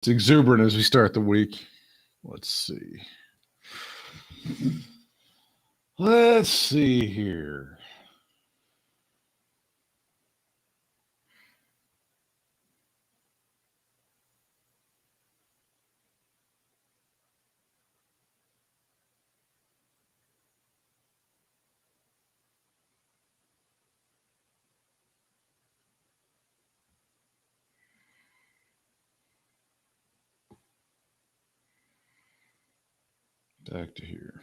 It's exuberant as we start the week. Let's see. Let's see here. Back to here.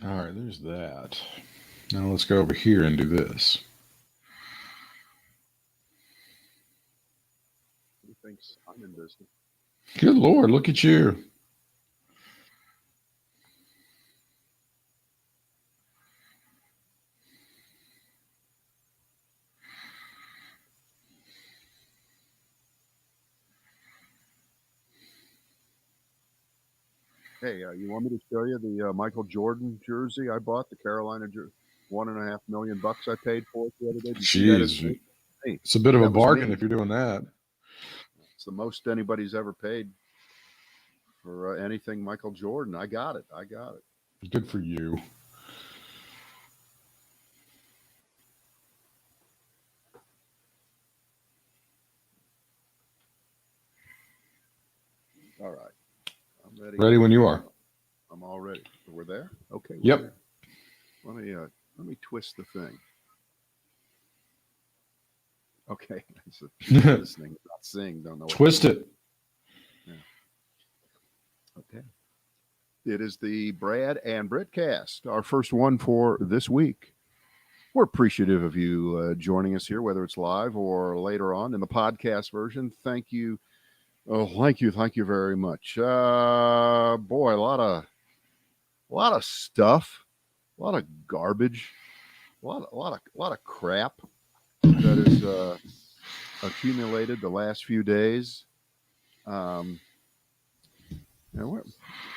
All right, there's that. Now let's go over here and do this. He thinks I'm in business. Good Lord, look at you. Hey, you want me to show you the Michael Jordan jersey I bought, the Carolina jersey? $1.5 million I paid for it the other day. Did you see that? Jeez. It's a bit of a bargain if you're doing that. It's the most anybody's ever paid for anything Michael Jordan. I got it. Good for you. All right. I'm ready. Ready when you are. I'm all ready. We're there? Okay. Yep. There. Let me twist the thing. Okay. Listening, not seeing. Don't know. Twist it. Yeah. Okay. It is the Brad and Britt cast, our first one for this week. We're appreciative of you joining us here, whether it's live or later on in the podcast version. Thank you. Oh, thank you very much. Boy, a lot of stuff, a lot of garbage, a lot of crap that is accumulated the last few days. Now what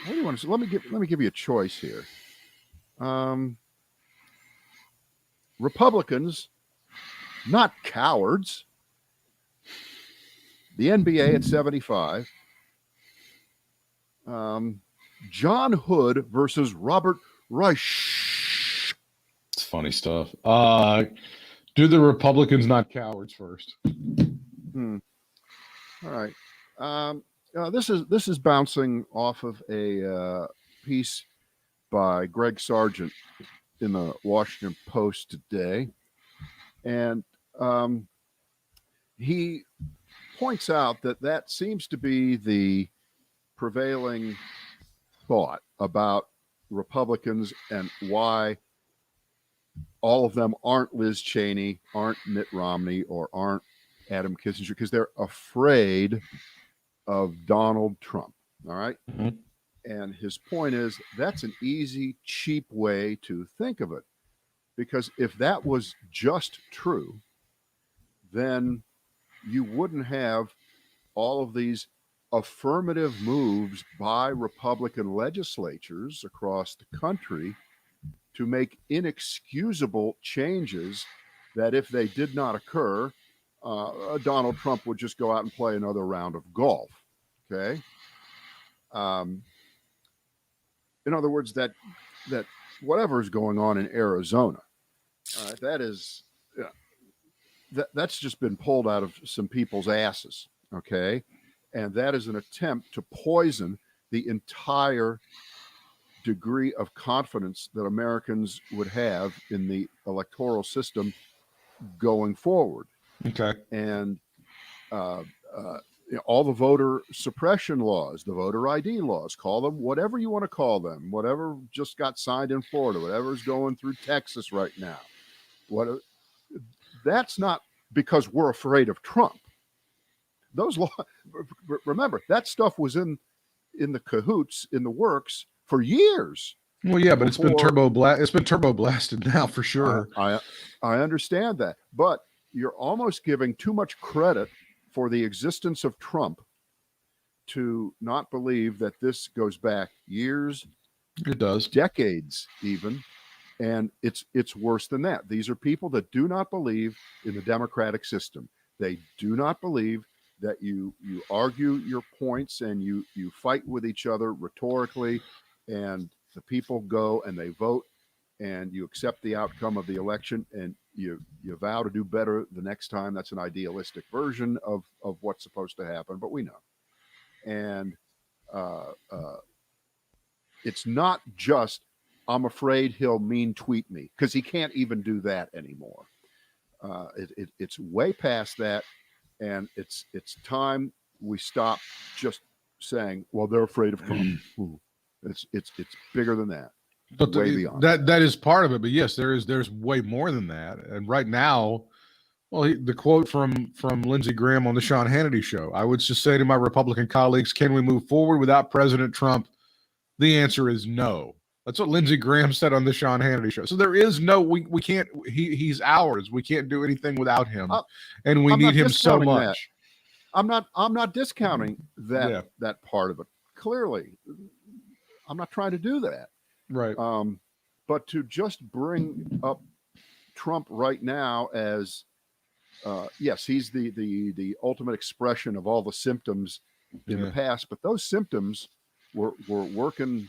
do you want to say? Let me give you a choice here. Republicans, not cowards. The NBA at 75. John Hood versus Robert Reich. It's funny stuff. Do the Republicans, not cowards, first. All right. This is bouncing off of a piece by Greg Sargent in the Washington Post today, and he points out that seems to be the prevailing thought about Republicans and why all of them aren't Liz Cheney, aren't Mitt Romney, or aren't Adam Kinzinger, because they're afraid of Donald Trump. All right. Mm-hmm. And his point is that's an easy, cheap way to think of it. Because if that was just true, then you wouldn't have all of these affirmative moves by Republican legislatures across the country to make inexcusable changes that if they did not occur, Donald Trump would just go out and play another round of golf. Okay. In other words, that whatever is going on in Arizona, that is that's just been pulled out of some people's asses. Okay. And that is an attempt to poison the entire degree of confidence that Americans would have in the electoral system going forward. Okay. And all the voter suppression laws, the voter ID laws, call them whatever you want to call them, whatever just got signed in Florida, whatever's going through Texas right now. That's not because we're afraid of Trump. Those laws, remember, that stuff was in the cahoots, in the works for years. Well, yeah, but it's been turbo blasted now for sure. I understand that, but you're almost giving too much credit for the existence of Trump to not believe that this goes back years. It does. Decades even. And it's worse than that. These are people that do not believe in the democratic system. They do not believe that you argue your points and you fight with each other rhetorically, and the people go and they vote, and you accept the outcome of the election, and you vow to do better the next time. That's an idealistic version of what's supposed to happen, but we know. And it's not just, I'm afraid he'll mean tweet me, because he can't even do that anymore. It's way past that, and it's time we stop just saying, well, they're afraid of Trump. It's bigger than that. But way beyond that is part of it. But yes, there's way more than that. And right now, well, the quote from Lindsey Graham on the Sean Hannity show, I would just say to my Republican colleagues, can we move forward without President Trump? The answer is no. That's what Lindsey Graham said on the Sean Hannity show. So there is no, we can't, he's ours. We can't do anything without him. And we need him so much. That. I'm not discounting that part of it. Clearly, I'm not trying to do that. Right. But to just bring up Trump right now as, yes, he's the ultimate expression of all the symptoms in the past, but those symptoms were working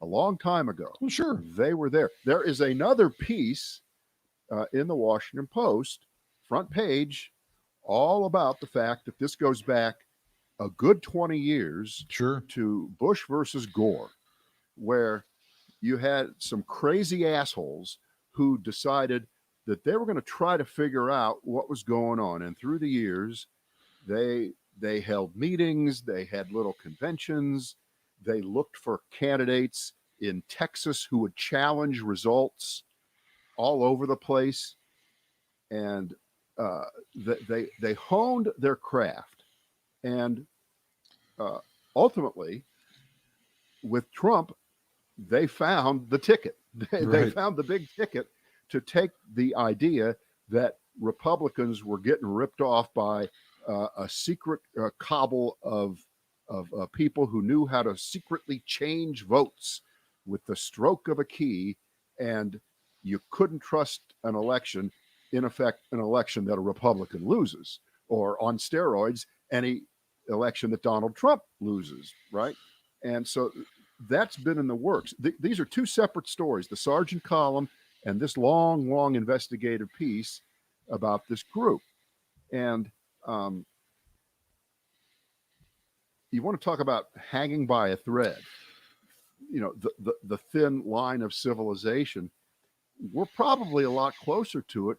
a long time ago. Well, sure. They were there. There is another piece in the Washington Post, front page, all about the fact that this goes back a good 20 years to Bush versus Gore, where you had some crazy assholes who decided that they were going to try to figure out what was going on. And through the years, they held meetings, they had little conventions, they looked for candidates in Texas who would challenge results all over the place. And they honed their craft. And ultimately, with Trump, they found the ticket. They found the big ticket to take the idea that Republicans were getting ripped off by a secret cabal of people who knew how to secretly change votes with the stroke of a key, and you couldn't trust an election, in effect, an election that a Republican loses, or on steroids, any election that Donald Trump loses, right? And so that's been in the works. These are two separate stories, the Sargent column and this long investigative piece about this group. And you want to talk about hanging by a thread, the thin line of civilization. We're probably a lot closer to it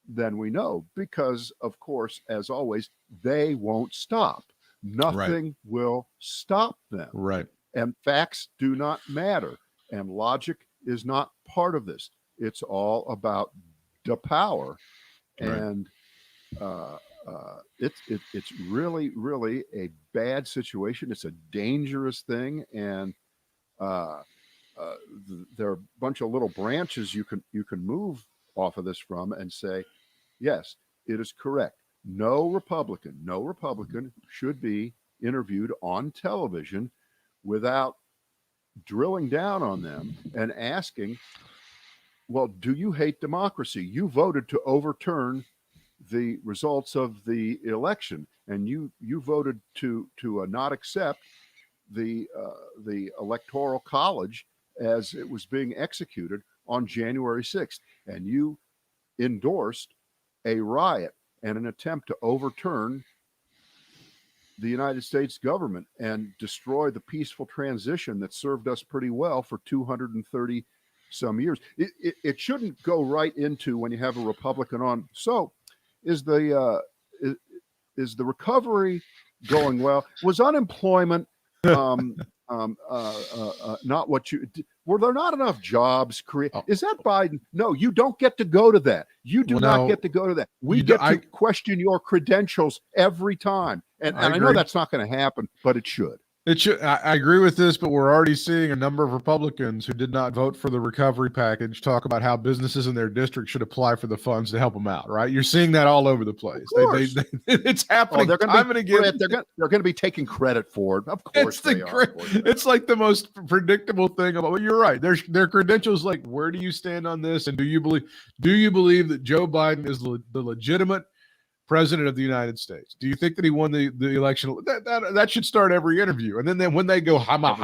than we know, because, of course, as always, they won't stop. Nothing will stop them. Right. And facts do not matter. And logic is not part of this. It's all about the power. Right. And it's really, really a bad situation. It's a dangerous thing. And there are a bunch of little branches you can move off of this from and say, yes, it is correct. No Republican should be interviewed on television without drilling down on them and asking, well, do you hate democracy? You voted to overturn the results of the election, and you voted to not accept the Electoral College as it was being executed on January 6th, and you endorsed a riot and an attempt to overturn the United States government and destroy the peaceful transition that served us pretty well for 230 some years. It shouldn't go right into when you have a Republican on. So is the recovery going well? Was unemployment not what you were there not enough jobs created? Is that Biden? No, you don't get to go to that. You do not get to go to that. We get to question your credentials every time. And I know that's not going to happen, but it should. It should. I agree with this, but we're already seeing a number of Republicans who did not vote for the recovery package talk about how businesses in their district should apply for the funds to help them out. Right? You're seeing that all over the place. It's happening time and again. They're going to be taking credit for it. Of course, it's like the most predictable thing about. Well, you're right. Their credentials. Like, where do you stand on this? And do you believe that Joe Biden is the legitimate president of the United States? Do you think that he won the election? That should start every interview. And then when they go hama,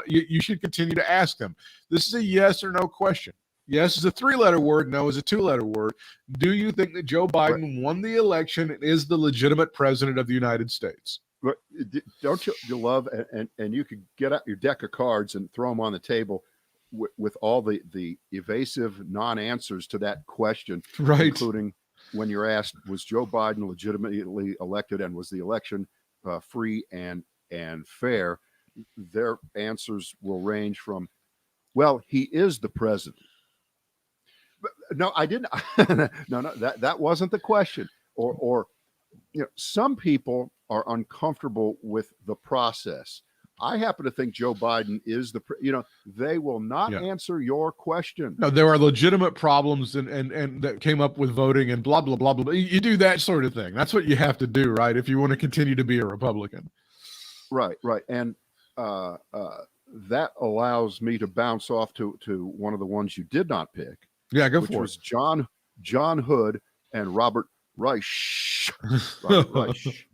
you should continue to ask them. This is a yes or no question. Yes is a 3-letter word. No is a 2-letter word. Do you think that Joe Biden won the election and is the legitimate president of the United States? Don't you love, and you could get out your deck of cards and throw them on the table with all the evasive non-answers to that question, right? Including when you're asked, was Joe Biden legitimately elected and was the election free and fair? Their answers will range from, well, he is the president. But no, I didn't. No, that wasn't the question. Or some people are uncomfortable with the process. I happen to think Joe Biden is they will not answer your question. No, there are legitimate problems and that came up with voting and blah, blah, blah, blah. You do that sort of thing. That's what you have to do, right? If you want to continue to be a Republican. Right. And that allows me to bounce off to one of the ones you did not pick. Yeah, go which for was it. John Hood and Robert Reich. Robert Reich.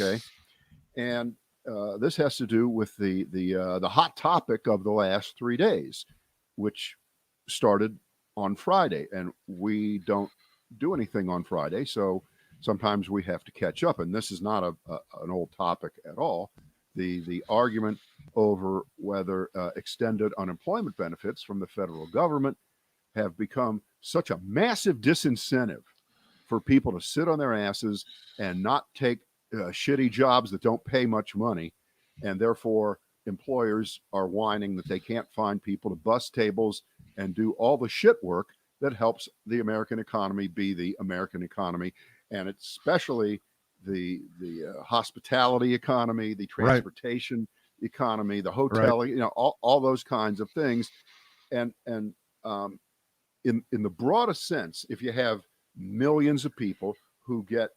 Okay. And this has to do with the hot topic of the last 3 days, which started on Friday, and we don't do anything on Friday, so sometimes we have to catch up. And this is not an old topic at all. The argument over whether extended unemployment benefits from the federal government have become such a massive disincentive for people to sit on their asses and not take shitty jobs that don't pay much money, and therefore employers are whining that they can't find people to bus tables and do all the shit work that helps the American economy be the American economy, and it's especially the hospitality economy, the transportation economy, the hotel, all those kinds of things, and in the broadest sense, if you have millions of people who get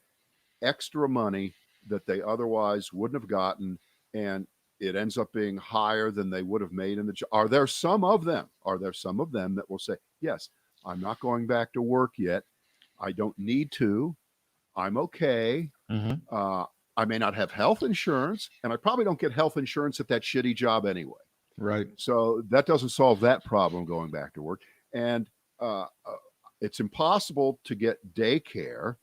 extra money that they otherwise wouldn't have gotten, and it ends up being higher than they would have made in the job. Are there some of them that will say, yes, I'm not going back to work yet. I don't need to. I'm okay. Mm-hmm. I may not have health insurance, and I probably don't get health insurance at that shitty job anyway. Right. So that doesn't solve that problem going back to work. And it's impossible to get daycare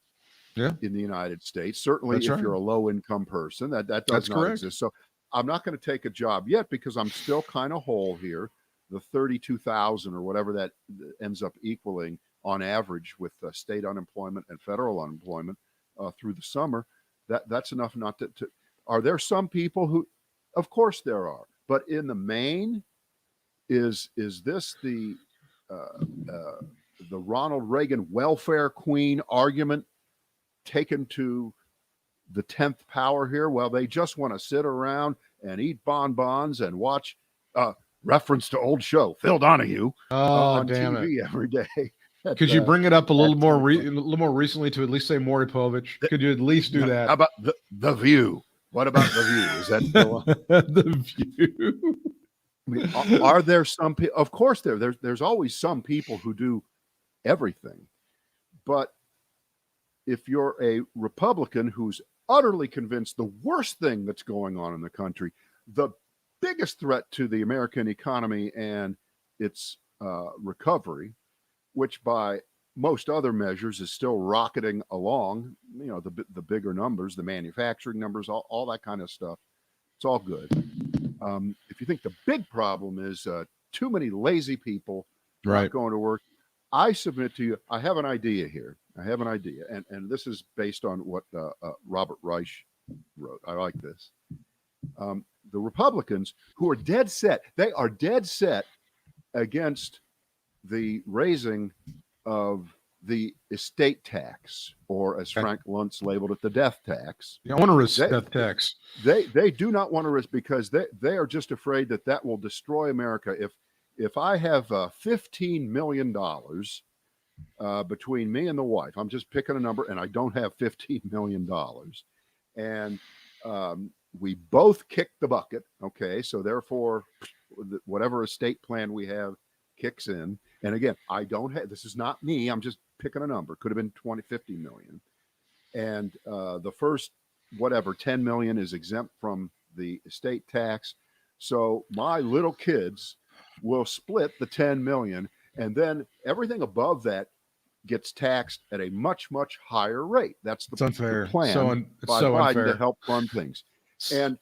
in the United States. Certainly, if you're a low-income person, that does not exist. So I'm not going to take a job yet because I'm still kind of whole here. The 32,000 or whatever that ends up equaling on average with state unemployment and federal unemployment through the summer, that's enough not to. Are there some people who? Of course there are, but in the main, is this the Ronald Reagan welfare queen argument taken to the 10th power here? Well, they just want to sit around and eat bonbons and watch reference to old show Phil Donahue on TV every day. Could you bring it up a little more recently to at least say Maury Povich? Could you at least do that? How about the View? What about the View? Is that still on? The View? I mean, are there some people? Of course, there's always some people who do everything, but if you're a Republican who's utterly convinced the worst thing that's going on in the country, the biggest threat to the American economy and its recovery, which by most other measures is still rocketing along. The bigger numbers, the manufacturing numbers, all that kind of stuff. It's all good. If you think the big problem is too many lazy people not going to work, I submit to you, I have an idea here. And this is based on what Robert Reich wrote. I like this. The Republicans, who are dead set, they are dead set against the raising of the estate tax, or as Frank Luntz labeled it, the death tax. Yeah, onerous death tax. They do not want to risk, because they are just afraid that will destroy America. If I have $15 million between me and the wife, I'm just picking a number, and I don't have $15 million, and we both kick the bucket. Okay, so therefore, whatever estate plan we have kicks in. And again, I don't have, this is not me, I'm just picking a number. Could have been 20, 50 million. And the first, 10 million is exempt from the estate tax. So my little kids will split the 10 million, and then everything above that gets taxed at a much, much higher rate. That's the plan by Biden to help fund things. And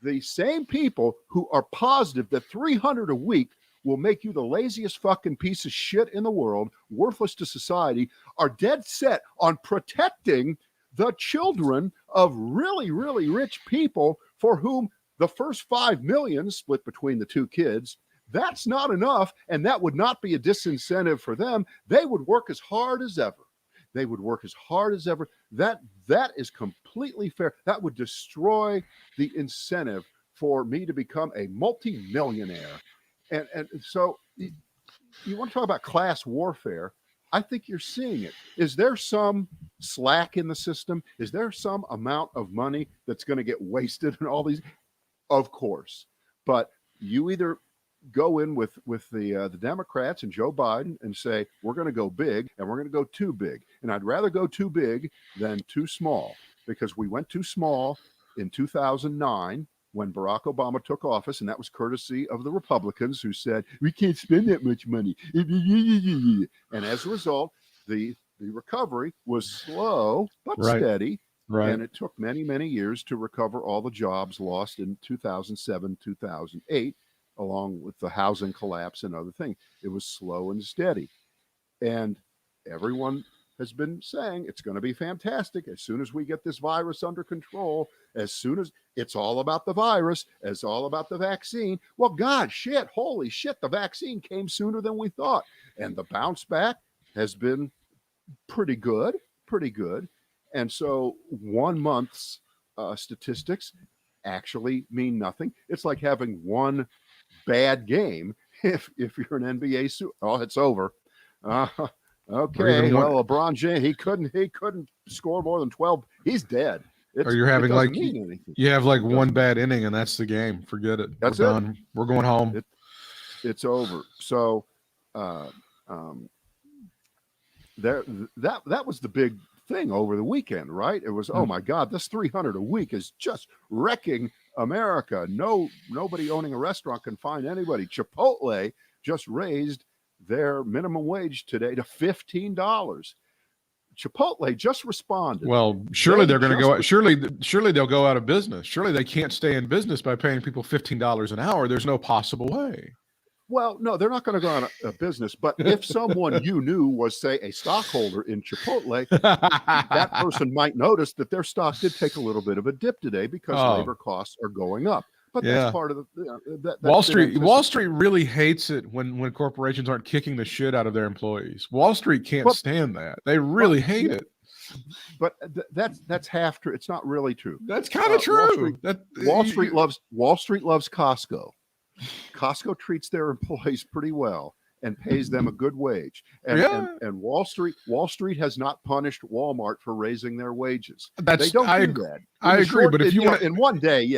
the same people who are positive that $300 a week will make you the laziest fucking piece of shit in the world, worthless to society, are dead set on protecting the children of really, really rich people for whom the first 5 million split between the two kids, that's not enough. And that would not be a disincentive for them. They would work as hard as ever. That is completely fair. That would destroy the incentive for me to become a multi-millionaire. And so you want to talk about class warfare? I think you're seeing it. Is there some slack in the system? Is there some amount of money that's going to get wasted in all these? Of course. But you either go in with the Democrats and Joe Biden and say, we're going to go big, and we're going to go too big. And I'd rather go too big than too small, because we went too small in 2009 when Barack Obama took office, and that was courtesy of the Republicans, who said, we can't spend that much money. And as a result, the recovery was slow but steady. Right. And it took many, many years to recover all the jobs lost in 2007, 2008, along with the housing collapse and other things. It was slow and steady. And everyone has been saying it's going to be fantastic as soon as we get this virus under control, as soon as it's all about the virus, it's all about the vaccine. Well, holy shit, the vaccine came sooner than we thought. And the bounce back has been pretty good. And so 1 month's statistics actually mean nothing. It's like having one bad game. If you're an NBA it's over. Okay, well, LeBron James, he couldn't score more than 12. He's dead. Or you're having you have like one bad inning, and that's the game. Forget it. We're done. We're going home. It's over. So that was the big thing over the weekend, right? It was, oh my God, this $300 a week is just wrecking America. Nobody owning a restaurant can find anybody. Chipotle just raised their minimum wage today to $15. Chipotle just responded. Well, surely they're going to go out. Surely they'll go out of business. Surely they can't stay in business by paying people $15 an hour. There's no possible way. Well, no, they're not going to go out of business. But if someone you knew was, say, a stockholder in Chipotle, that person might notice that their stock did take a little bit of a dip today because labor costs are going up. But that's part of the Wall Street really hates it when corporations aren't kicking the shit out of their employees. Wall Street can't stand that. They really hate it. But that's half true. It's not really true. That's kind of true. Wall Street loves Costco. Costco treats their employees pretty well and pays them a good wage. And Wall Street has not punished Walmart for raising their wages. They don't do that. I agree, but if you want in one day,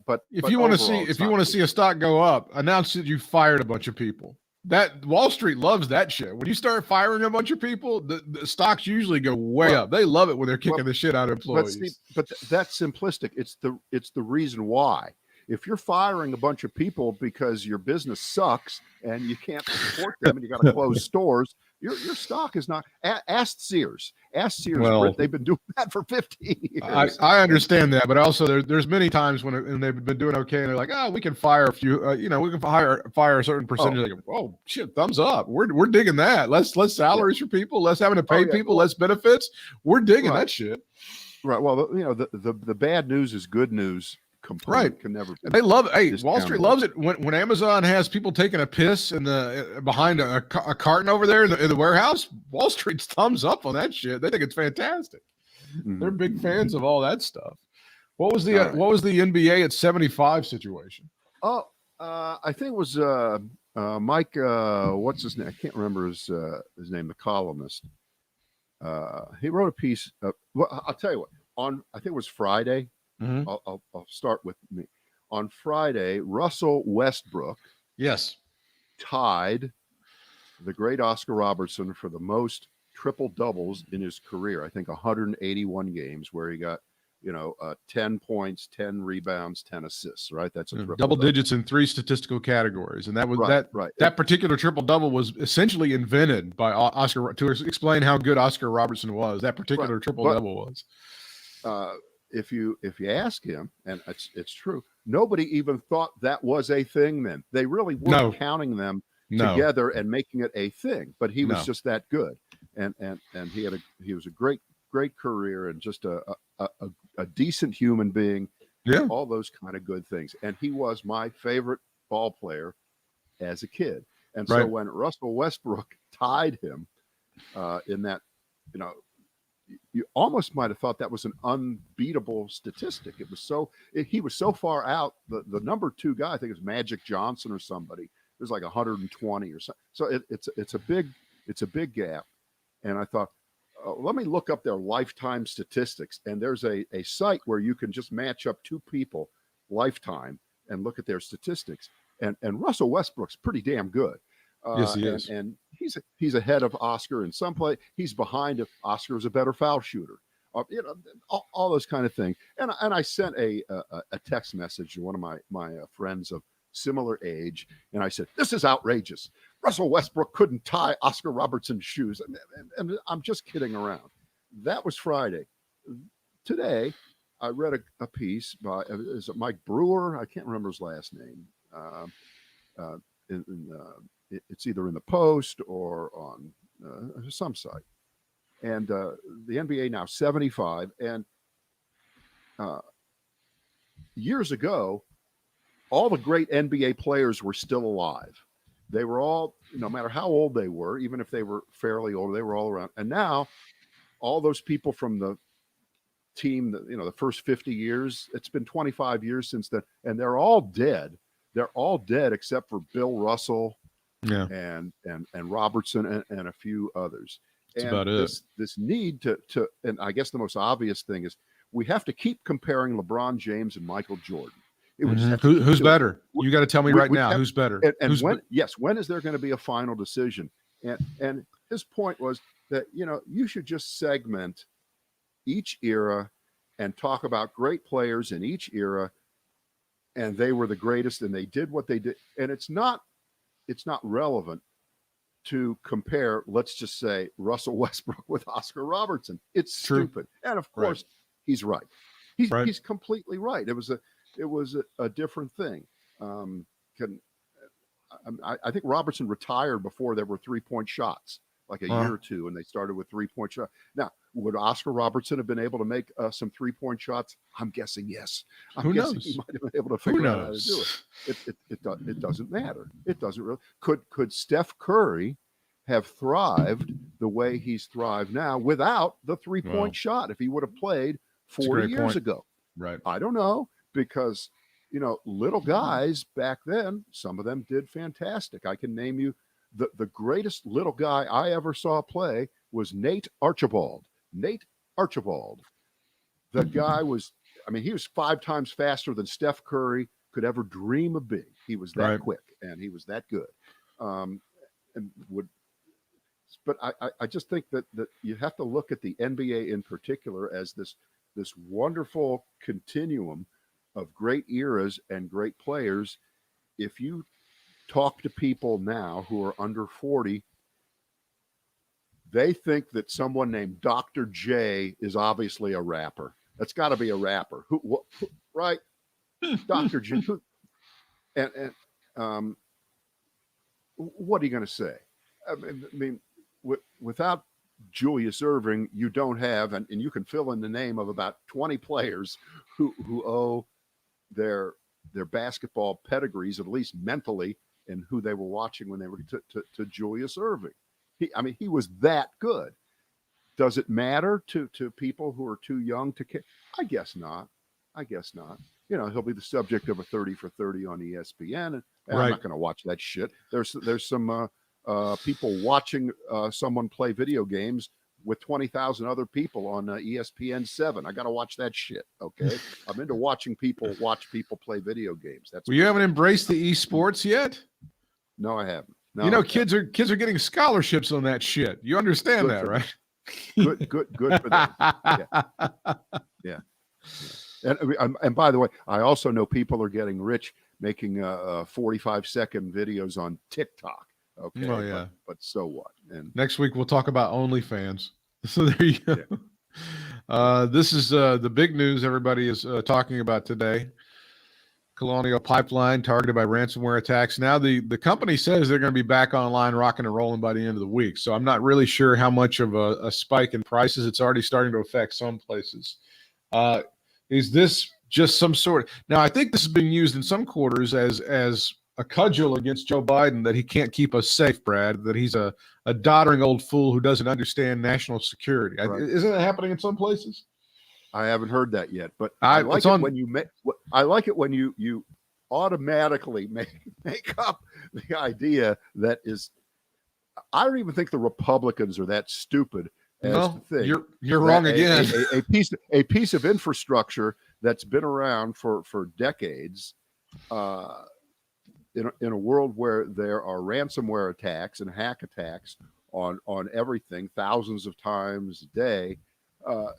But if you want to see a stock go up, announce that you fired a bunch of people. That Wall Street loves that shit. When you start firing a bunch of people, the stocks usually go way up. They love it when they're kicking the shit out of employees. But that's simplistic. It's the reason why. If you're firing a bunch of people because your business sucks and you can't support them and you got to close stores, Your stock is not. Ask Sears. Ask Sears, Well, Britt. They've been doing that for 15 years. I understand that, but also there's many times when they've been doing okay, and they're like, oh, we can fire a few, we can fire a certain percentage. Like, oh shit, thumbs up. We're digging that. Less salaries for people, less having to pay people, less benefits. We're digging that shit. Right. Well, the bad news is good news. Component can never. They love it. Hey, Wall Street loves it when Amazon has people taking a piss in the behind a carton over there in the warehouse. Wall Street's thumbs up on that shit. They think it's fantastic. Mm-hmm. They're big fans of all that stuff. What was the NBA at 75 situation? Oh, I think it was Mike. What's his name? I can't remember his name. The columnist. He wrote a piece. Well, I'll tell you what. I think it was Friday. Mm-hmm. I'll start with me. On Friday, Russell Westbrook tied the great Oscar Robertson for the most triple doubles in his career. I think 181 games where he got 10 points, 10 rebounds, 10 assists, right? That's a triple double digits in 3 statistical categories. And that was right. That particular triple double was essentially invented by Oscar to explain how good Oscar Robertson was. That particular triple double was. If you ask him, and it's true, nobody even thought that was a thing then. They really weren't counting them together and making it a thing, but he was just that good. And he was a great career and just a decent human being. Yeah. All those kind of good things. And he was my favorite ball player as a kid. And so when Russell Westbrook tied him in that, you almost might have thought that was an unbeatable statistic. He was so far out. The number 2 guy, I think it was Magic Johnson or somebody. It was like 120 or something. So it's a big gap. And I thought, let me look up their lifetime statistics. And there's a site where you can just match up 2 people lifetime and look at their statistics. And Russell Westbrook's pretty damn good. Yes, he is. And he's ahead of Oscar in some play. He's behind if Oscar is a better foul shooter. All those kind of things. And I sent a text message to one of my friends of similar age, and I said, "This is outrageous. Russell Westbrook couldn't tie Oscar Robertson's shoes." And I'm just kidding around. That was Friday. Today, I read a piece by is it Mike Brewer? I can't remember his last name. It's either in the Post or on some site. And the NBA now 75. And years ago, all the great NBA players were still alive. They were all, no matter how old they were, even if they were fairly old, they were all around. And now all those people from the team, the first 50 years, it's been 25 years since then, and they're all dead. They're all dead except for Bill Russell and Robertson and a few others. That's about it. This need to, and I guess the most obvious thing is we have to keep comparing LeBron James and Michael Jordan. Who's better? You got to tell me now. Who's better? And when is there going to be a final decision? And his point was that you should just segment each era and talk about great players in each era, and they were the greatest, and they did what they did. And it's not relevant to compare, let's just say, Russell Westbrook with Oscar Robertson. It's stupid. And of course, he's right. He's completely right. It was a different thing. I think Robertson retired before there were 3-point shots, like a year or two, and they started with 3-point shots. Now, would Oscar Robertson have been able to make some 3-point shots? I'm guessing yes. I'm guessing he might have been able to figure out how to do it. It doesn't matter. It doesn't really. Could Steph Curry have thrived the way he's thrived now without the 3-point shot if he would have played 40 years ago? Right. I don't know, because little guys back then, some of them did fantastic. I can name you the greatest little guy I ever saw play was Nate Archibald. Nate Archibald. The guy was, he was 5 times faster than Steph Curry could ever dream of being. He was that quick and he was that good. But I just think that you have to look at the NBA in particular as this wonderful continuum of great eras and great players. If you talk to people now who are under 40, they think that someone named Dr. J is obviously a rapper. That's got to be a rapper. Who right? Dr. J. And what are you going to say? I mean, without Julius Erving, you don't have, and you can fill in the name of about 20 players who owe their basketball pedigrees, at least mentally, and who they were watching when they were to Julius Erving. He was that good. Does it matter to people who are too young to care? I guess not. He'll be the subject of a 30 for 30 on ESPN, and Right. I'm not going to watch that shit. There's some people watching someone play video games with 20,000 other people on ESPN 7. I got to watch that shit. Okay, I'm into watching people watch people play video games. Well, you haven't embraced the esports yet. No, I haven't. No, kids are getting scholarships on that shit. You understand that, right? Good for them. Yeah. And by the way, I also know people are getting rich making 45-second videos on TikTok. Okay. Oh, yeah. But so what? And next week we'll talk about OnlyFans. So there you go. Yeah. This is the big news everybody is talking about today. Colonial Pipeline targeted by ransomware attacks. Now the company says they're going to be back online rocking and rolling by the end of the week. So I'm not really sure how much of a spike in prices. It's already starting to affect some places. Is this just some sort? Now, I think this is being used in some quarters as a cudgel against Joe Biden, that he can't keep us safe, Brad, that he's a doddering old fool who doesn't understand national security. Right. Isn't that happening in some places? I haven't heard that yet, but I like it when you automatically make up the idea that is. I don't even think the Republicans are that stupid as to think you're wrong again. A piece of infrastructure that's been around for decades, in a world where there are ransomware attacks and hack attacks on everything thousands of times a day.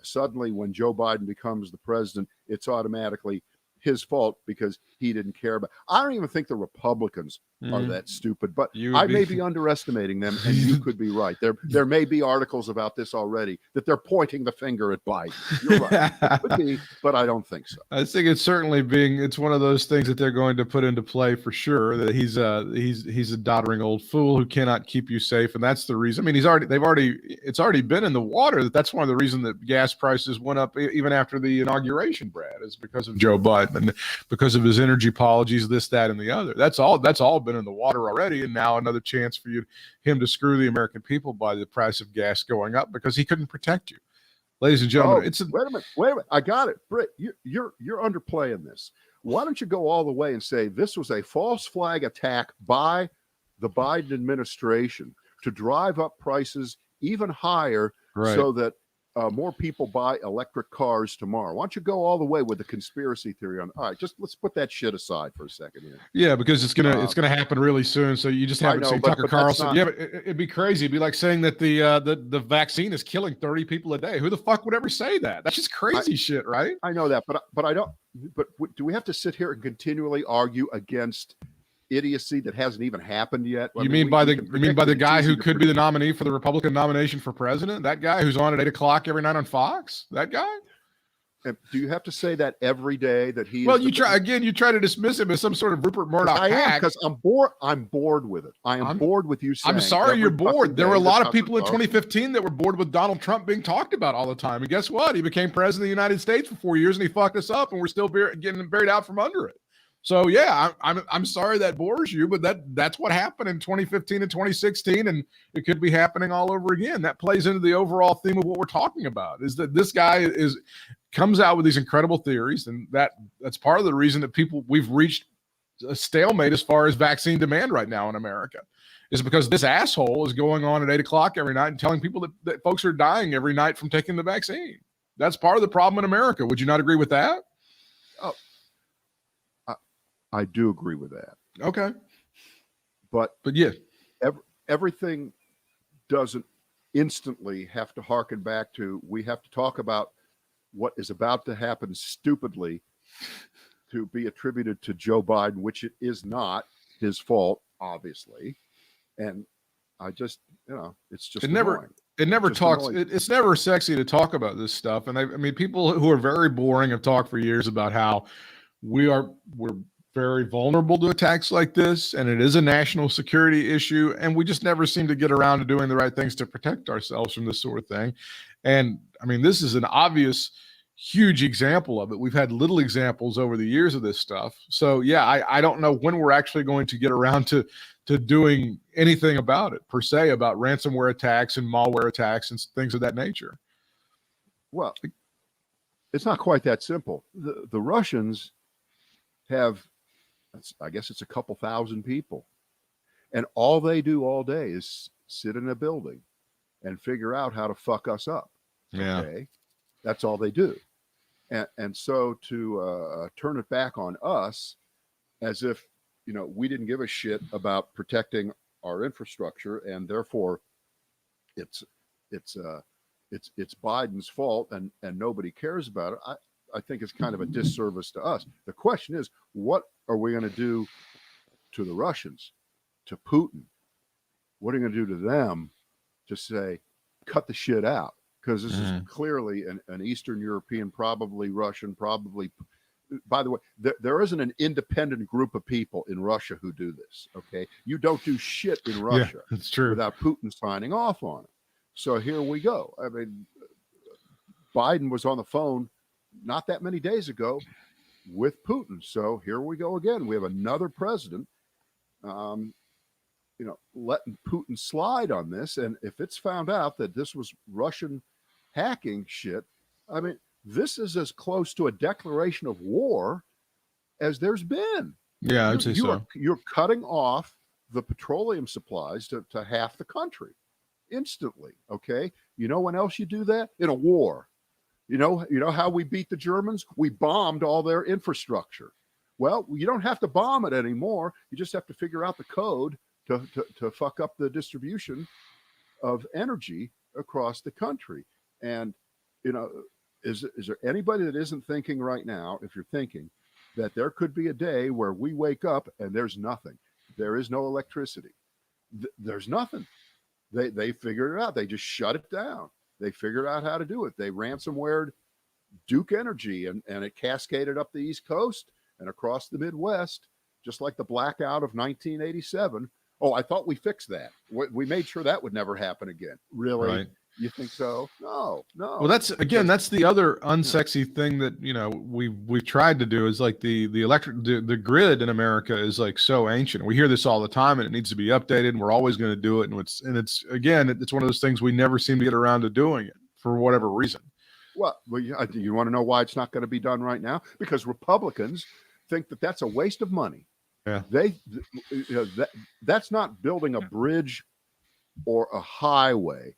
Suddenly, when Joe Biden becomes the president, it's automatically his fault because he didn't care about. I don't even think the Republicans are that stupid, but I may be underestimating them, and you could be right. There may be articles about this already that they're pointing the finger at Biden. You're right, it could be, but I don't think so. I think it's certainly it's one of those things that they're going to put into play for sure. That he's a doddering old fool who cannot keep you safe, and that's the reason. I mean, it's already been in the water. That's one of the reasons that gas prices went up even after the inauguration. Brad, is because of Joe Biden. And because of his energy policies, this, that, and the other. That's all been in the water already. And now another chance for him to screw the American people by the price of gas going up because he couldn't protect you. Ladies and gentlemen, wait a minute. I got it. Britt, you're underplaying this. Why don't you go all the way and say this was a false flag attack by the Biden administration to drive up prices even higher, right, so that more people buy electric cars tomorrow? Why don't you go all the way with the conspiracy theory on? All right, just let's put that shit aside for a second here. Yeah, because it's gonna happen really soon. So you just haven't seen Tucker Carlson. Yeah, but it'd be crazy. It'd be like saying that the vaccine is killing 30 people a day. Who the fuck would ever say that? That's just crazy shit, right? I know that, but I don't. But do we have to sit here and continually argue against idiocy that hasn't even happened yet? You mean by the guy who could be the nominee for the Republican nomination for president? That guy who's on at 8:00 every night on Fox? That guy? And do you have to say that every day that he? Well, you try to dismiss him as some sort of Rupert Murdoch hack. I am, because I'm bored with it. I'm bored with you saying. I'm sorry you're bored. There were a lot of people in 2015 that were bored with Donald Trump being talked about all the time. And guess what? He became president of the United States for 4 years and he fucked us up, and we're still getting buried out from under it. So yeah, I'm sorry that bores you, but that's what happened in 2015 and 2016, and it could be happening all over again. That plays into the overall theme of what we're talking about, is that this guy comes out with these incredible theories, and that's part of the reason that we've reached a stalemate as far as vaccine demand right now in America, is because this asshole is going on at 8:00 every night and telling people that folks are dying every night from taking the vaccine. That's part of the problem in America. Would you not agree with that? Oh, I do agree with that. Okay. But yeah, everything doesn't instantly have to harken back to, we have to talk about what is about to happen stupidly to be attributed to Joe Biden, which it is not his fault, obviously. And I just, it's just It never annoying. it never Just talks. annoying. It's never sexy to talk about this stuff. And I mean, people who are very boring have talked for years about how we're very vulnerable to attacks like this, and it is a national security issue, and we just never seem to get around to doing the right things to protect ourselves from this sort of thing. And I mean, this is an obvious, huge example of it. We've had little examples over the years of this stuff. So yeah, I don't know when we're actually going to get around to doing anything about it per se, about ransomware attacks and malware attacks and things of that nature. Well, it's not quite that simple. The Russians have, I guess it's a couple thousand people, and all they do all day is sit in a building and figure out how to fuck us up. Yeah. Okay, that's all they do. And so to turn it back on us as if, we didn't give a shit about protecting our infrastructure, and therefore it's Biden's fault and nobody cares about it. I think it's kind of a disservice to us. The question is, what are we going to do to the Russians, to Putin? What are you going to do to them to say, cut the shit out? Because this is clearly an Eastern European, probably Russian, probably. By the way, there isn't an independent group of people in Russia who do this. Okay, you don't do shit in Russia. Yeah, that's true. Without Putin signing off on it. So here we go. I mean, Biden was on the phone not that many days ago with Putin. So here we go again. We have another president, letting Putin slide on this. And if it's found out that this was Russian hacking shit, I mean, this is as close to a declaration of war as there's been. Yeah, I'd say so. You're cutting off the petroleum supplies to half the country instantly. Okay. You know when else you do that? In a war. You know how we beat the Germans? We bombed all their infrastructure. Well, you don't have to bomb it anymore. You just have to figure out the code to fuck up the distribution of energy across the country. And, is there anybody that isn't thinking right now, if you're thinking, that there could be a day where we wake up and there's nothing? There is no electricity. There's nothing. They figured it out. They just shut it down. They figured out how to do it. They ransomwared Duke Energy, and it cascaded up the East Coast and across the Midwest, just like the blackout of 1987. Oh, I thought we fixed that. We made sure that would never happen again. Really? Right. You think so? No. Well, that's the other unsexy thing that, we've tried to do is like the grid in America is like so ancient. We hear this all the time, and it needs to be updated, and we're always going to do it. And it's one of those things we never seem to get around to doing it for whatever reason. Well, you want to know why it's not going to be done right now? Because Republicans think that that's a waste of money. Yeah. That's not building a bridge or a highway.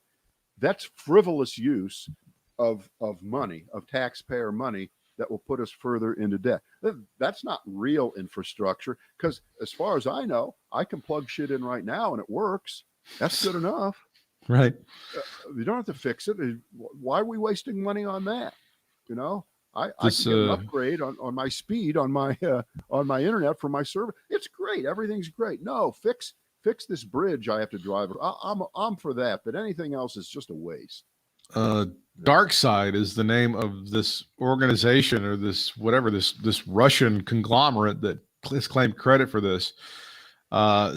That's frivolous use of money, of taxpayer money that will put us further into debt. That's not real infrastructure, because as far as I know, I can plug shit in right now and it works. That's good enough. Right. You don't have to fix it. Why are we wasting money on that? I can get an upgrade on my speed on my internet for my server. It's great. Everything's great. No, fix this bridge I have to drive. I'm for that, but anything else is just a waste. DarkSide is the name of this organization, or this Russian conglomerate that has claimed credit for this,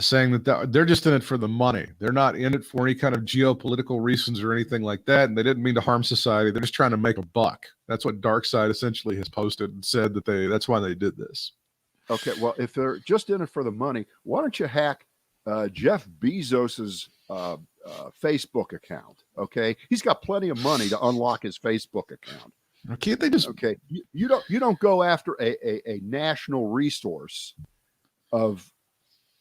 saying that they're just in it for the money. They're not in it for any kind of geopolitical reasons or anything like that, and they didn't mean to harm society. They're just trying to make a buck. That's what DarkSide essentially has posted and said that that's why they did this. Okay, well, if they're just in it for the money, why don't you hack Jeff Bezos's Facebook account? Okay, he's got plenty of money to unlock his Facebook account. Can't they just? Okay, you don't go after a national resource of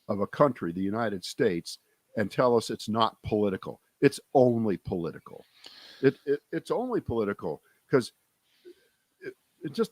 a country, the United States, and tell us it's not political. It's only political. It's only political because it just.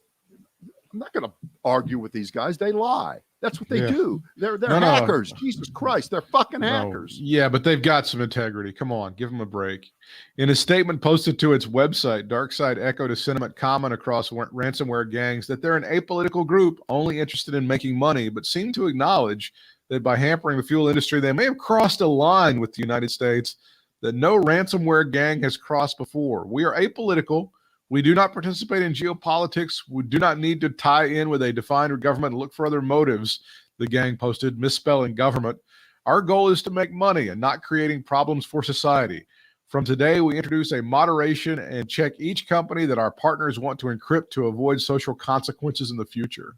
I'm not going to argue with these guys. They lie. That's what they do. They're hackers. No. Jesus Christ. They're fucking hackers. Yeah, but they've got some integrity. Come on, give them a break. In a statement posted to its website, DarkSide echoed a sentiment common across ransomware gangs that they're an apolitical group only interested in making money, but seem to acknowledge that by hampering the fuel industry, they may have crossed a line with the United States that no ransomware gang has crossed before. We are apolitical. We do not participate in geopolitics. We do not need to tie in with a defined government and look for other motives, the gang posted, misspelling government. Our goal is to make money and not creating problems for society. From today, we introduce a moderation and check each company that our partners want to encrypt to avoid social consequences in the future.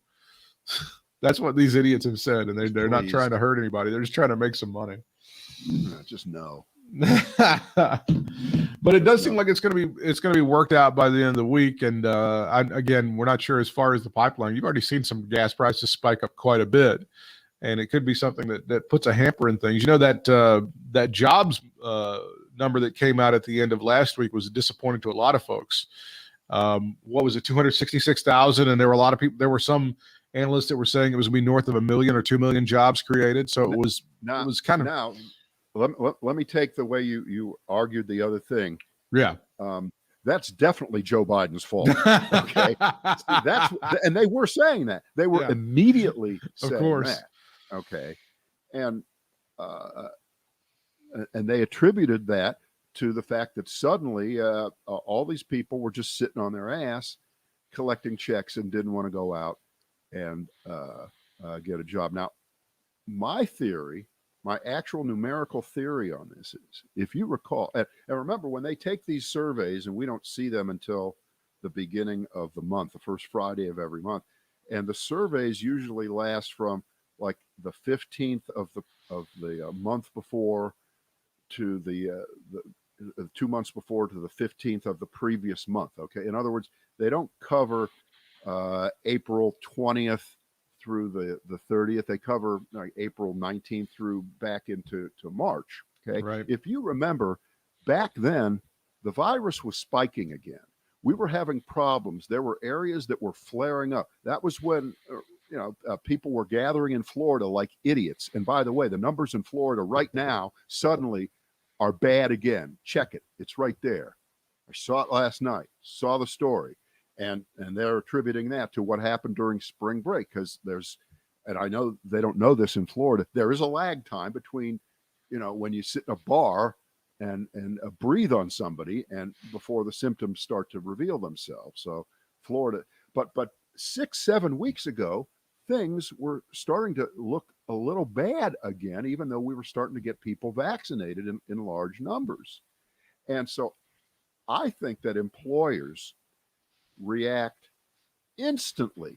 That's what these idiots have said, and they're not trying to hurt anybody. They're just trying to make some money. Just no. But it does seem like it's going to be worked out by the end of the week. And again, we're not sure as far as the pipeline. You've already seen some gas prices spike up quite a bit, and it could be something that puts a hamper in things. You know, that jobs number that came out at the end of last week was disappointing to a lot of folks. What was it, 266,000? And there were a lot of people. There were some analysts that were saying it was going to be north of 1 million or 2 million jobs created. So it was kind of now. Let me take the way you argued the other thing. Yeah. That's definitely Joe Biden's fault. Okay. And they were saying that. They were immediately saying that. Okay. And they attributed that to the fact that suddenly all these people were just sitting on their ass collecting checks and didn't want to go out and get a job. Now, my actual numerical theory on this is, if you recall, and remember, when they take these surveys, and we don't see them until the beginning of the month, the first Friday of every month, and the surveys usually last from like the 15th of the month before to the 2 months before to the 15th of the previous month. Okay, in other words, they don't cover April 20th through the 30th. They cover like April 19th through back into March. Okay. Right. If you remember, back then, the virus was spiking again. We were having problems. There were areas that were flaring up. That was when, people were gathering in Florida like idiots. And by the way, the numbers in Florida right now suddenly are bad again. Check it. It's right there. I saw it last night, saw the story. And they're attributing that to what happened during spring break, because and I know they don't know this in Florida, there is a lag time between, when you sit in a bar and breathe on somebody and before the symptoms start to reveal themselves. So Florida, but 6-7 weeks ago, things were starting to look a little bad again, even though we were starting to get people vaccinated in large numbers. And so I think that employers react instantly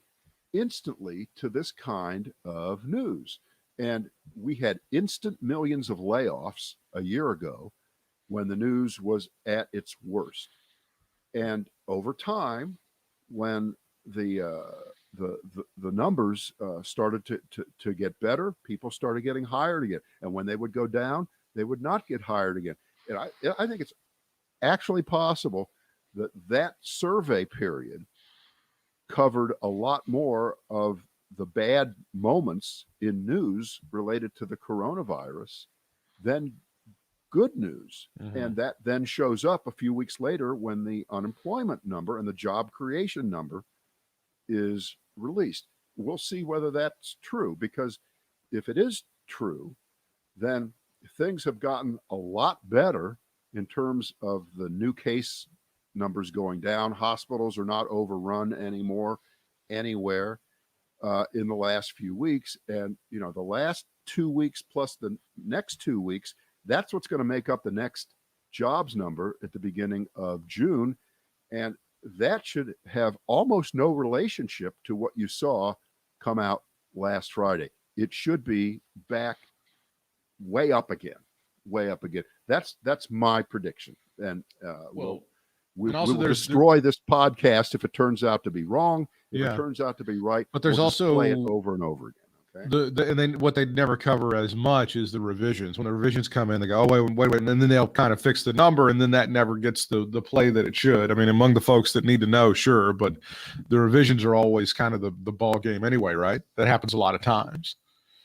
to this kind of news. And we had instant millions of layoffs a year ago when the news was at its worst. And over time, when the numbers started to get better, people started getting hired again. And when they would go down, they would not get hired again. And I think it's actually possible that survey period covered a lot more of the bad moments in news related to the coronavirus than good news. Mm-hmm. And that then shows up a few weeks later when the unemployment number and the job creation number is released. We'll see whether that's true, because if it is true, then things have gotten a lot better in terms of the new case numbers going down. Hospitals are not overrun anymore anywhere in the last few weeks. And, the last 2 weeks plus the next 2 weeks, that's what's going to make up the next jobs number at the beginning of June. And that should have almost no relationship to what you saw come out last Friday. It should be back way up again. That's my prediction. And we'll destroy this podcast if it turns out to be wrong. If it turns out to be right, but there's also play it over and over again. Okay. And then what they never cover as much is the revisions. When the revisions come in, they go, oh, wait, and then they'll kind of fix the number, and then that never gets the play that it should. I mean, among the folks that need to know, sure, but the revisions are always kind of the ball game anyway, right? That happens a lot of times.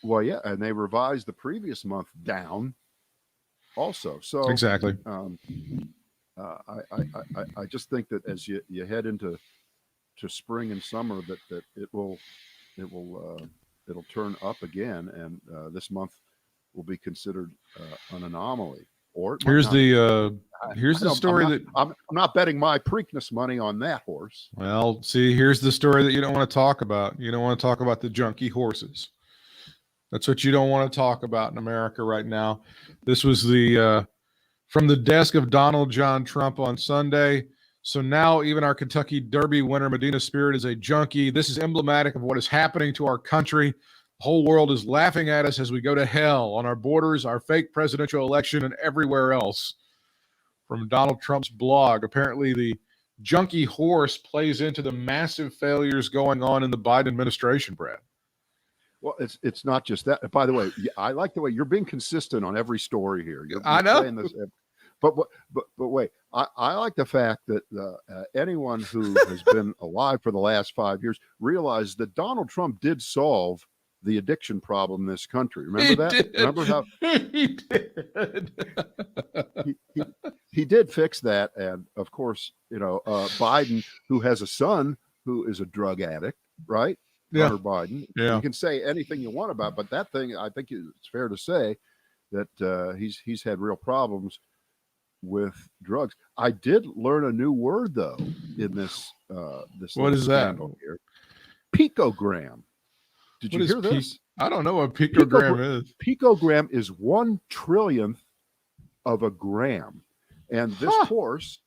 Well, yeah, and they revised the previous month down also. So exactly. I just think that as you head into spring and summer, that it will it'll turn up again, and this month will be considered an anomaly. Or it might Here's not. here's the story I'm not betting my Preakness money on that horse. Well, see, here's the story that you don't want to talk about. You don't want to talk about the junky horses. That's what you don't want to talk about in America right now. This was the from the desk of Donald John Trump on Sunday. So now even our Kentucky Derby winner, Medina Spirit, is a junkie. This is emblematic of what is happening to our country. The whole world is laughing at us as we go to hell on our borders, our fake presidential election, and everywhere else. From Donald Trump's blog, apparently the junkie horse plays into the massive failures going on in the Biden administration, Brad. Well, it's not just that. By the way, I like the way you're being consistent on every story here. You're I know. saying this, but wait, I like the fact that anyone who has been alive for the last 5 years realized that Donald Trump did solve the addiction problem in this country. Remember that? Remember how he did. he did fix that. And of course, Biden, who has a son who is a drug addict, right? Yeah. Hunter Biden. Yeah. You can say anything you want about, but that thing, I think it's fair to say that he's had real problems with drugs. I did learn a new word though in this What is that? Here. Picogram. Did you hear this? I don't know what picogram is. Picogram is 1/1,000,000th of a gram, and this horse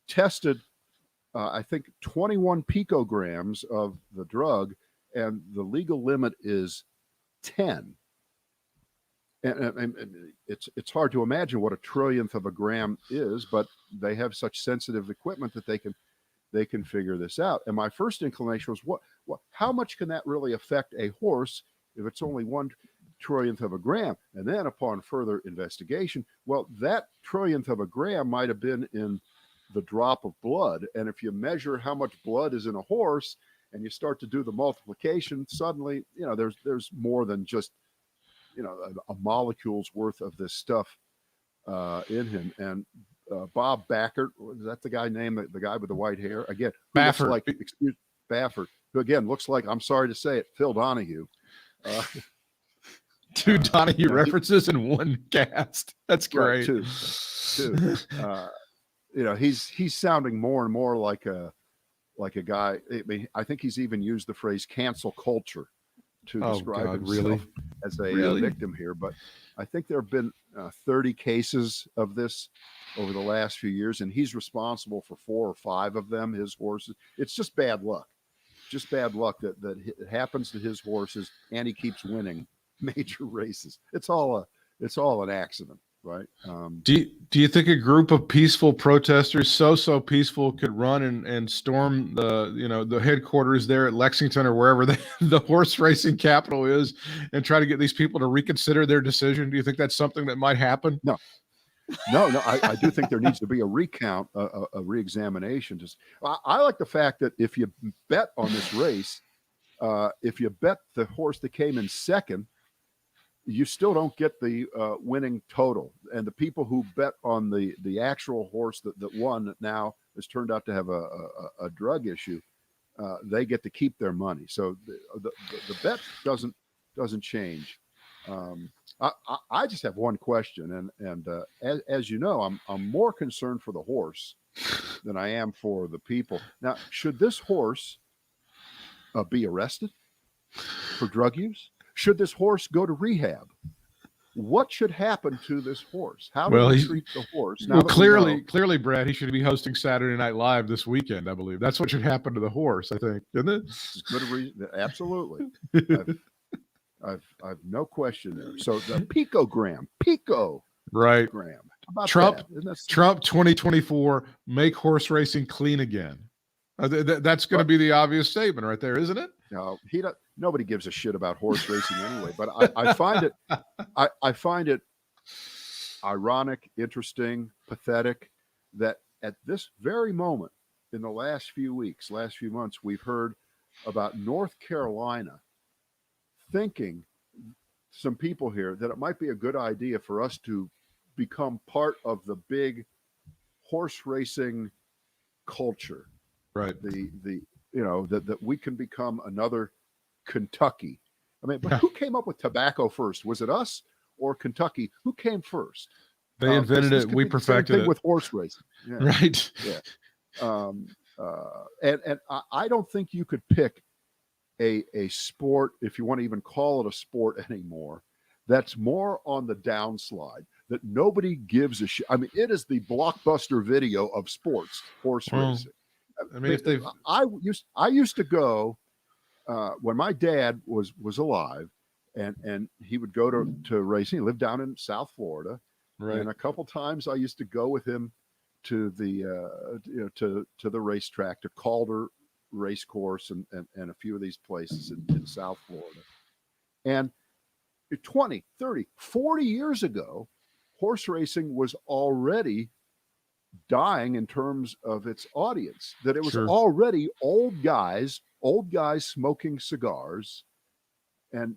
tested, I think, 21 picograms of the drug, and the legal limit is 10. And it's hard to imagine what 1/1,000,000th of a gram is, but they have such sensitive equipment that they can figure this out. And my first inclination was, what how much can that really affect a horse if it's only 1/1,000,000th of a gram? And then upon further investigation, well, that 1/1,000,000th of a gram might have been in the drop of blood. And if you measure how much blood is in a horse and you start to do the multiplication, suddenly, there's more than just, a molecule's worth of this stuff in him. And Bob Backert, is that the guy named, the guy with the white hair? Again, Baffert. Baffert, who again looks like, I'm sorry to say it, Phil Donahue. Two Donahue references in one cast. That's great. Right, two. He's sounding more and more like a guy. I mean, I think he's even used the phrase cancel culture to describe himself as a victim here. But I think there have been 30 cases of this over the last few years, and he's responsible for 4 or 5 of them, his horses. It's just bad luck. Just bad luck that it happens to his horses, and he keeps winning major races. It's all an accident, right? Do you think a group of peaceful protesters, so peaceful, could run and storm the headquarters there at Lexington or wherever the horse racing capital is, and try to get these people to reconsider their decision? Do you think that's something that might happen? No. I do think there needs to be a recount, a reexamination. I like the fact that if you bet on this race, if you bet the horse that came in second, you still don't get the winning total. And the people who bet on the actual horse that won, that now has turned out to have a drug issue, they get to keep their money. So the bet doesn't change. I just have one question, and as you know, I'm more concerned for the horse than I am for the people. Now, should this horse be arrested for drug use? Should this horse go to rehab? What should happen to this horse? How do we treat the horse? Now, clearly, Brad, he should be hosting Saturday Night Live this weekend. I believe that's what should happen to the horse. I think, isn't it? It's good reason. Absolutely. I've no question there. So the picogram, right? Gram. How about Trump 2024, make horse racing clean again. That's going to be the obvious statement right there, isn't it? No, nobody gives a shit about horse racing anyway. But I find it ironic, interesting, pathetic that at this very moment, in the last few weeks, last few months, we've heard about North Carolina thinking, some people here, that it might be a good idea for us to become part of the big horse racing culture. Right. That we can become another Kentucky. I mean, but who came up with tobacco first? Was it us or Kentucky? Who came first? They invented this it. could We be the same perfected thing it. with horse racing. Yeah. Right. Yeah. And I don't think you could pick a sport, if you want to even call it a sport anymore, that's more on the downslide, that nobody gives a shit. I mean, it is the blockbuster video of sports, horse racing. I mean, if they've, I used to go when my dad was alive, and he would go to racing. He lived down in South Florida, right. and a couple times I used to go with him to the to the racetrack, to Calder Race Course, and a few of these places in South Florida. And 20, 30, 40 years ago, horse racing was already dying in terms of its audience, that it was already old guys smoking cigars, and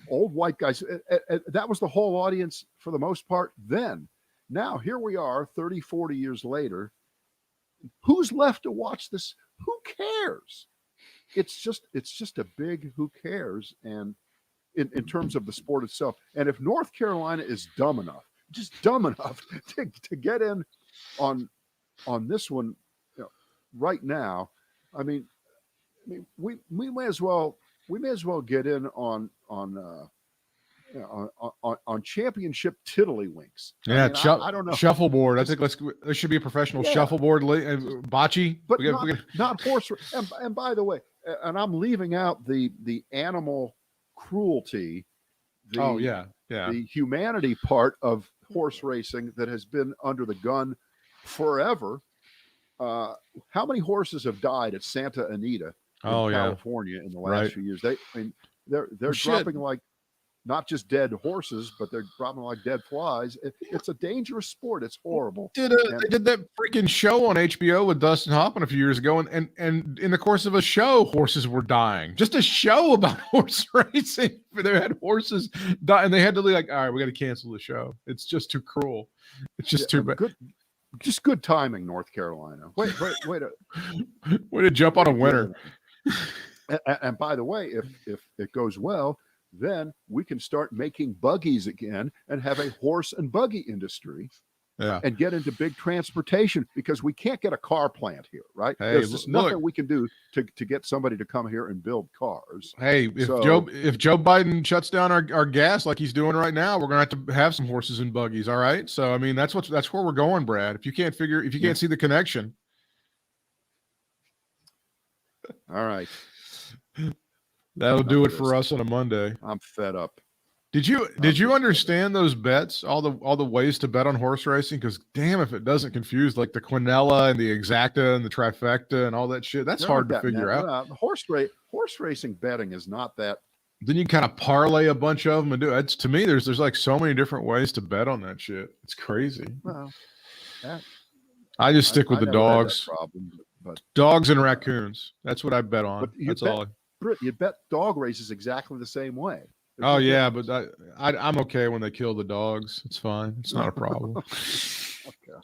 old white guys. That was the whole audience for the most part then. Now, here we are 30, 40 years later. Who's left to watch this? Who cares? It's just a big who cares. And in terms of the sport itself. And if North Carolina is dumb enough, just dumb enough to get in on this one, right now, I mean, we may as well get in on championship tiddlywinks. Yeah, I don't know. Shuffleboard. I think there should be a professional shuffleboard bocce, but not horse. And by the way, and I'm leaving out the animal cruelty, the humanity part of horse racing that has been under the gun forever. How many horses have died at Santa Anita in California in the last few years? They're dropping like not just dead horses, but they're dropping like dead flies. It's a dangerous sport. It's horrible. They did that freaking show on HBO with Dustin Hoffman a few years ago, and in the course of a show, horses were dying. Just a show about horse racing. They had horses die, and they had to be like, all right, we got to cancel the show. It's just too cruel. It's just too bad. Just good timing, North Carolina. Way to jump on a winner. And by the way, if it goes well, then we can start making buggies again and have a horse and buggy industry, and get into big transportation, because we can't get a car plant here, right? Hey, there's just nothing we can do to get somebody to come here and build cars. Hey, if Joe Biden shuts down our gas like he's doing right now, we're gonna have to have some horses and buggies. All right. So I mean, that's where we're going, Brad. If you can't see the connection. All right. That'll do it for us on a Monday. I'm fed up. Did you understand those bets, all the ways to bet on horse racing? Because damn, if it doesn't confuse like the quinella and the exacta and the trifecta and all that shit, that's hard to figure out. Horse racing betting is not that. Then you kind of parlay a bunch of them and do it. To me, there's like so many different ways to bet on that shit. It's crazy. Well, I just stick with the dogs. But dogs and raccoons. That's what I bet on. That's all. Britt, you bet dog races exactly the same way. But I'm okay when they kill the dogs. It's fine. It's not a problem. Okay.